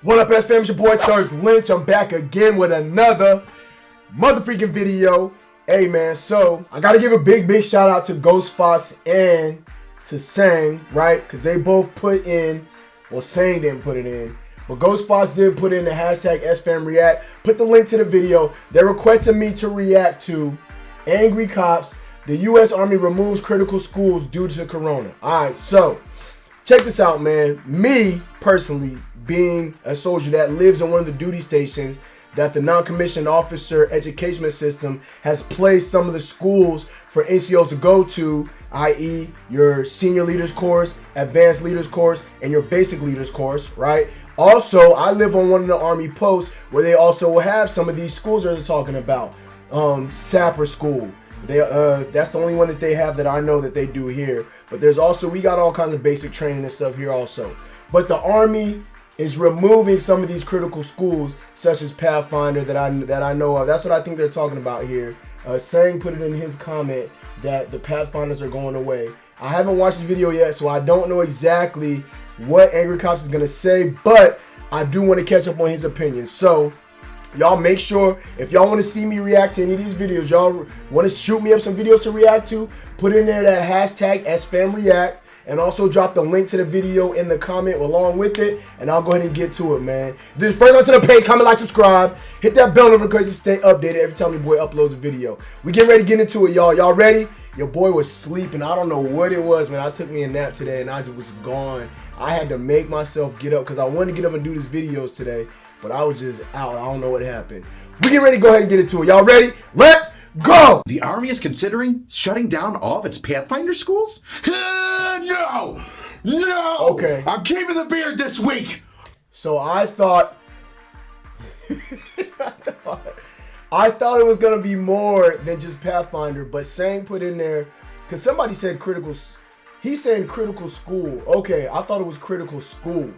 What up, SFAM? It's your boy Lynch. I'm back again with another motherfucking video. Hey man, so I gotta give a big shout out to Ghost Fox and to Sang, right? Because they both put in, well, Sang didn't put it in, but Ghost Fox did put in the hashtag SFAM React. Put the link to the video. They requested me to react to Angry Cops. The U.S. Army removes critical schools due to Corona. Alright, so check this out, man. Me, personally, being a soldier that lives in one of the duty stations that the non-commissioned officer education system has placed some of the schools for NCOs to go to, i.e. your senior leaders course, advanced leaders course, and your basic leaders course, right? Also, I live on one of the Army posts where they also have some of these schools that they're talking about. Sapper School. That's the only one that they have that I know that they do here. But there's also, we got all kinds of basic training and stuff here also. But the Army is removing some of these critical schools, such as Pathfinder, that I know of. That's what I think they're talking about here. Sang put it in his comment that the Pathfinders are going away. I haven't watched the video yet, so I don't know exactly what Angry Cops is going to say, but I do want to catch up on his opinion. So y'all make sure, if y'all want to see me react to any of these videos, y'all want to shoot me up some videos to react to, put in there that hashtag SFAMReact, and also drop the link to the video in the comment along with it, and I'll go ahead and get to it, man. If this is first time to the page, comment, like, subscribe, hit that bell notification to stay updated every time your boy uploads a video. We get ready to get into it, y'all. Y'all ready? Your boy was sleeping. I don't know what it was, man. I took me a nap today, and I just was gone. I had to make myself get up because I wanted to get up and do these videos today, but I was just out. I don't know what happened. We get ready to go ahead and get into it. Y'all ready? Let's go! The Army is considering shutting down all of its Pathfinder schools? No! No! Okay. I'm keeping the beard this week! So I thought... I thought it was going to be more than just Pathfinder, but Sang put in there... Because somebody said critical... He's saying critical school. Okay, I thought it was critical schools.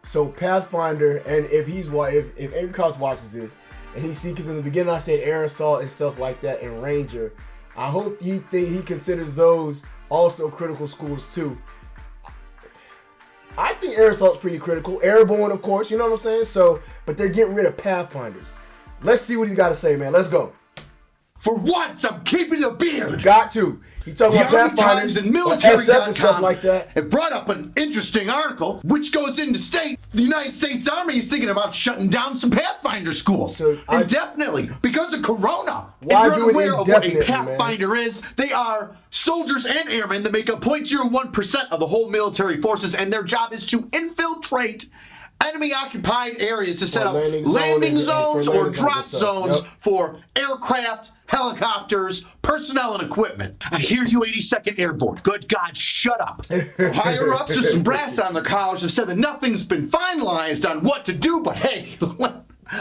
So Pathfinder, and if Angry Cops watches this, and he see, because in the beginning I said air assault and stuff like that, and Ranger, I hope he considers those also critical schools too. I think air assault's pretty critical. Airborne, of course, you know what I'm saying? So, but they're getting rid of Pathfinders. Let's see what he's got to say, man. Let's go. For once, I'm keeping the beard. Got to. He talking about Pathfinders and military.com and stuff like that. It brought up an interesting article, which goes into state the United States Army is thinking about shutting down some Pathfinder schools. So indefinitely, because of Corona. If you're unaware of what a Pathfinder is, they are soldiers and airmen that make up 0.01% of the whole military forces, and their job is to infiltrate enemy-occupied areas to set up landing zones or drop zones for aircraft, helicopters, personnel, and equipment. I hear you, 82nd Airborne. Good God, shut up. Higher-ups with some brass on their collars have said that nothing's been finalized on what to do, but hey,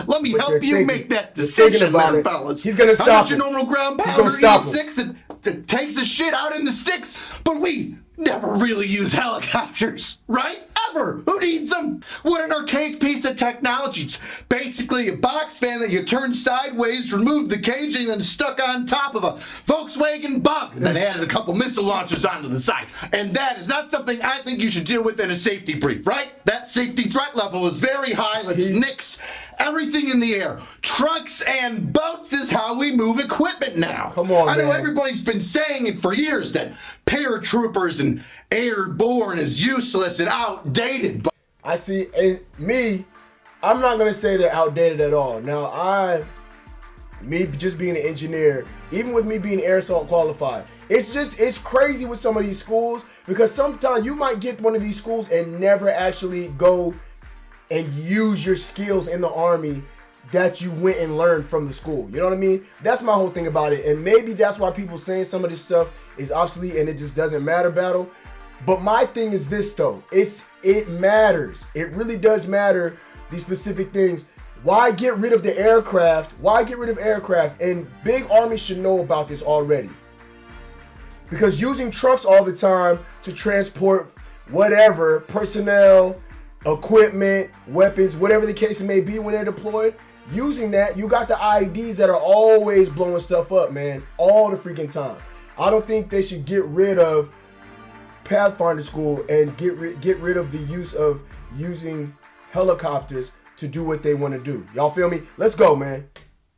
let me help you make that decision, there, fellas. He's going to stop I'm just your normal ground pounder E6 that takes a shit out in the sticks, but we never really use helicopters, right? Ever. Who needs them? What an archaic piece of technology. It's basically a box fan that you turn sideways, remove the caging, and then stuck on top of a Volkswagen Bug, and then added a couple missile launchers onto the side. And that is not something I think you should deal with in a safety brief, right? That safety threat level is very high. Let's nix everything in the air. Trucks and boats is how we move equipment now. Come on, I know man. everybody's been saying it for years that paratroopers and airborne is useless and outdated. But I see, and I'm not going to say they're outdated at all. Now, me just being an engineer, even with me being air assault qualified, it's crazy with some of these schools, because sometimes you might get one of these schools and never actually go and use your skills in the Army that you went and learned from the school. You know what I mean? That's my whole thing about it. And maybe that's why people saying some of this stuff is obsolete and it just doesn't matter, battle. But my thing is this though. It matters. It really does matter, these specific things. Why get rid of the aircraft? Why get rid of aircraft? And big armies should know about this already. Because using trucks all the time to transport whatever, personnel, equipment, weapons, whatever the case may be when they're deployed, using that, you got the IEDs that are always blowing stuff up, man, all the freaking time. I don't think they should get rid of Pathfinder School and get rid of the use of using helicopters to do what they want to do. Y'all feel me? Let's go, man.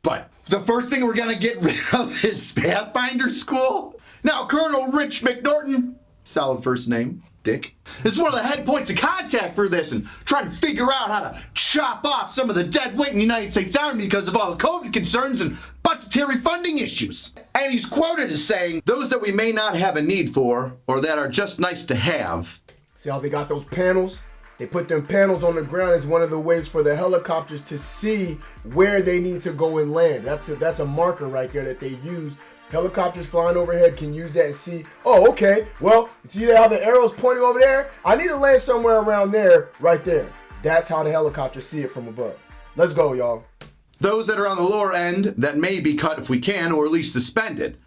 But the first thing we're gonna get rid of is Pathfinder School. Now, Colonel Rich McNorton, solid first name, Dick, is one of the head points of contact for this and trying to figure out how to chop off some of the dead weight in the United States Army because of all the COVID concerns and budgetary funding issues. And he's quoted as saying, those that we may not have a need for or that are just nice to have. See how they got those panels? They put them panels on the ground as one of the ways for the helicopters to see where they need to go and land. That's a marker right there that they use. Helicopters flying overhead can use that and see, oh, okay, well, see how the arrow's pointing over there? I need to land somewhere around there, right there. That's how the helicopters see it from above. Let's go, y'all. Those that are on the lower end that may be cut if we can, or at least suspended.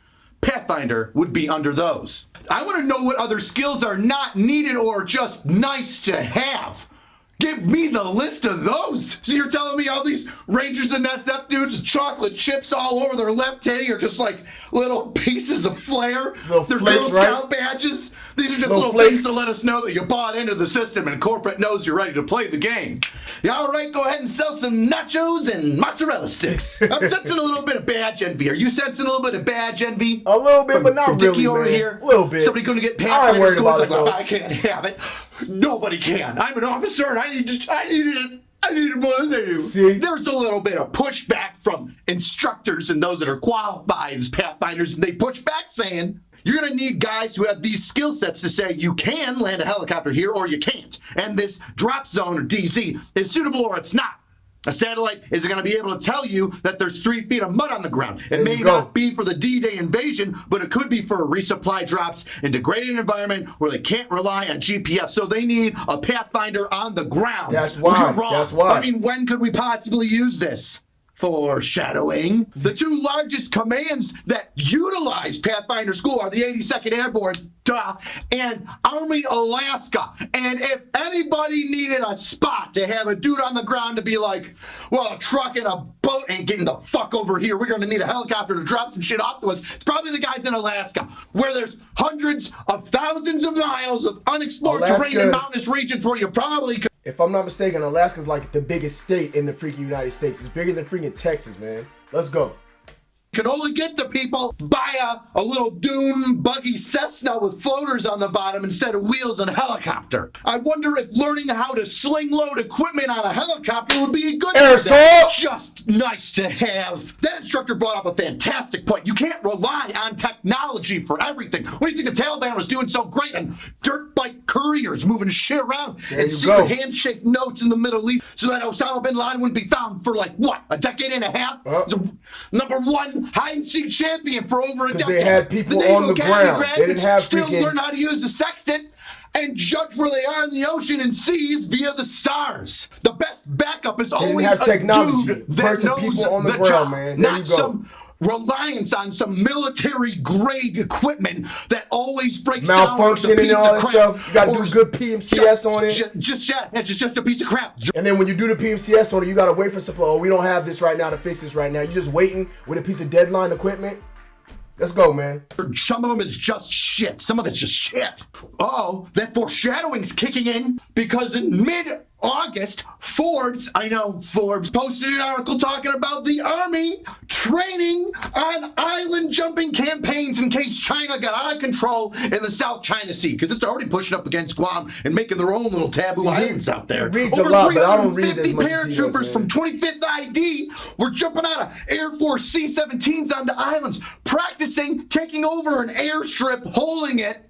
Pathfinder would be under those. I want to know what other skills are not needed or just nice to have. Give me the list of those. So you're telling me all these Rangers and SF dudes with chocolate chips all over their left titty are just like little pieces of flair? They're Girl Scout badges. These are just little things to let us know that you bought into the system and corporate knows you're ready to play the game. Yeah, all right, go ahead and sell some nachos and mozzarella sticks. I'm sensing a little bit of badge envy. Are you sensing a little bit of badge envy? A little bit, but not from really, Dickie over man. Here. A little bit. Somebody going to get Pathfinder School. It's like, well, I can't have it. Nobody can. I'm an officer and I need it more than they do. See? There's a little bit of pushback from instructors and those that are qualified as Pathfinders, and they push back saying, you're going to need guys who have these skill sets to say you can land a helicopter here or you can't. And this drop zone or DZ is suitable or it's not. A satellite isn't going to be able to tell you that there's 3 feet of mud on the ground. It may not be for the D-Day invasion, but it could be for resupply drops in degraded environment where they can't rely on GPS. So they need a Pathfinder on the ground. That's why. You're wrong. That's why. I mean, when could we possibly use this? Foreshadowing. The 2 largest commands that utilize Pathfinder School are the 82nd Airborne, and Army Alaska. And if anybody needed a spot to have a dude on the ground to be like, well, a truck and a boat ain't getting the fuck over here. We're going to need a helicopter to drop some shit off to us. It's probably the guys in Alaska, where there's hundreds of thousands of miles of unexplored terrain and mountainous regions where you probably could. If I'm not mistaken, Alaska's like the biggest state in the freaking United States. It's bigger than freaking Texas, man. Let's go. Can only get to people by a little dune buggy Cessna with floaters on the bottom instead of wheels and a helicopter. I wonder if learning how to sling load equipment on a helicopter would be a good thing. Just nice to have. That instructor brought up a fantastic point. You can't rely on technology for everything. What do you think the Taliban was doing so great on dirt bike couriers moving shit around and secret handshake notes in the Middle East so that Osama bin Laden wouldn't be found for like, what, a decade and a half? Number 1 hide-and-seek champion for over a decade. They had people on the ground. They didn't have still learn how to use the sextant and judge where they are in the ocean and seas via the stars. The best backup is always have technology. Dude that knows people on the ground, job, man. not some reliance on some military-grade equipment that always breaks down with a piece and all that crap. stuff. You got to do good PMCS on it. Just a piece of crap. And then when you do the PMCS on it, you got to wait for supply. Oh, we don't have this right now to fix this right now. You're just waiting with a piece of deadline equipment. Let's go, man. Some of them is just shit. Some of it's just shit. Uh-oh, that foreshadowing's kicking in because in mid-August, Forbes posted an article talking about the Army training on island jumping campaigns in case China got out of control in the South China Sea, because it's already pushing up against Guam and making their own little taboo islands out there. Reads a lot, but I don't read as much as he does, paratroopers from 25th ID were jumping out of Air Force C-17s onto islands, practicing taking over an airstrip, holding it,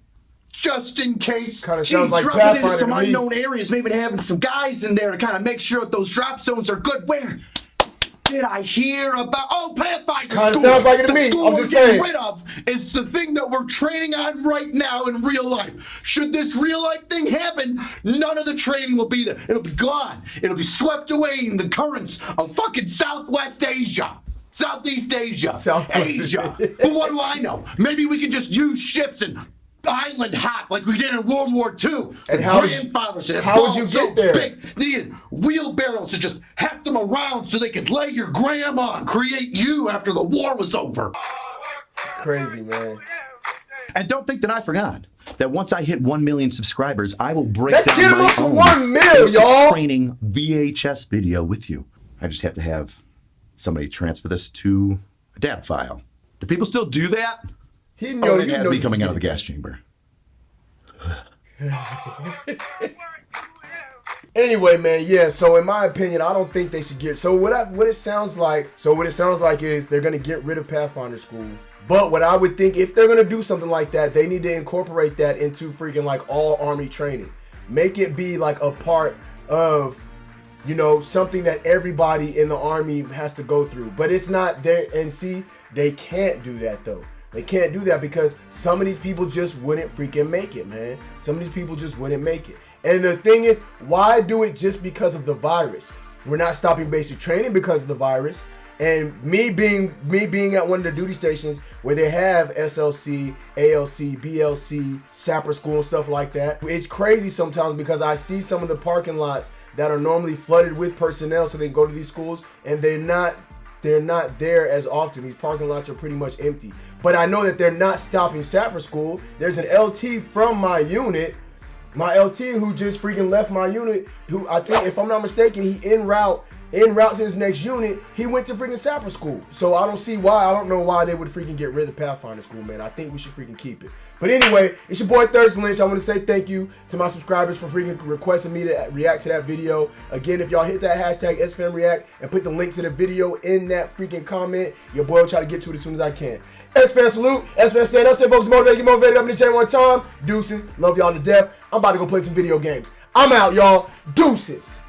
just in case. Kind of sounds like dropping Pathfinder into some to me. unknown areas, maybe having some guys in there to kind of make sure that those drop zones are good. Where did I hear about? Oh, Pathfinder Kind of School. sounds like it to The me. school I'm we're just getting saying. rid of is the thing that we're training on right now in real life. Should this real life thing happen, none of the training will be there. It'll be gone. It'll be swept away in the currents of fucking Southwest Asia. Southeast Asia. Asia. But what do I know? Maybe we can just use ships and island hop like we did in World War II. And how would you get there? Big, needed wheelbarrows to just heft them around so they could lay your grandma and create you after the war was over. Crazy, man. And don't think that I forgot. that once I hit 1 million subscribers, I will break Let's down get him my up to own 1 million, y'all. training VHS video with you. I just have to have somebody transfer this to a data file. Do people still do that? He know, it has me coming out of the gas chamber. Anyway, man, yeah. So in my opinion, I don't think they should get. So what it sounds like is they're gonna get rid of Pathfinder School. But what I would think, if they're gonna do something like that, they need to incorporate that into freaking like all Army training. Make it be like a part of, you know, something that everybody in the Army has to go through. But it's not there. And see, they can't do that though. They can't do that because some of these people just wouldn't freaking make it, man. Some of these people just wouldn't make it. And the thing is, why do it just because of the virus? We're not stopping basic training because of the virus. And me being at one of the duty stations where they have SLC, ALC, BLC, sapper school and stuff like that. It's crazy sometimes because I see some of the parking lots that are normally flooded with personnel so they can go to these schools, and they're not there as often. These parking lots are pretty much empty. But I know that they're not stopping sapper school. There's an LT from my unit, my LT who just freaking left my unit, who I think, if I'm not mistaken, he en route to his next unit, he went to freaking sapper school. So I don't know why they would freaking get rid of Pathfinder School, man. I think we should freaking keep it. But anyway, it's your boy Thurston Lynch. I want to say thank you to my subscribers for freaking requesting me to react to that video. Again, if y'all hit that hashtag SFAM react and put the link to the video in that freaking comment, your boy will try to get to it as soon as I can. SFAM salute, SFAM stand up, say folks motivated, get motivated up in the channel one time. Deuces, love y'all to death. I'm about to go play some video games. I'm out, y'all. Deuces.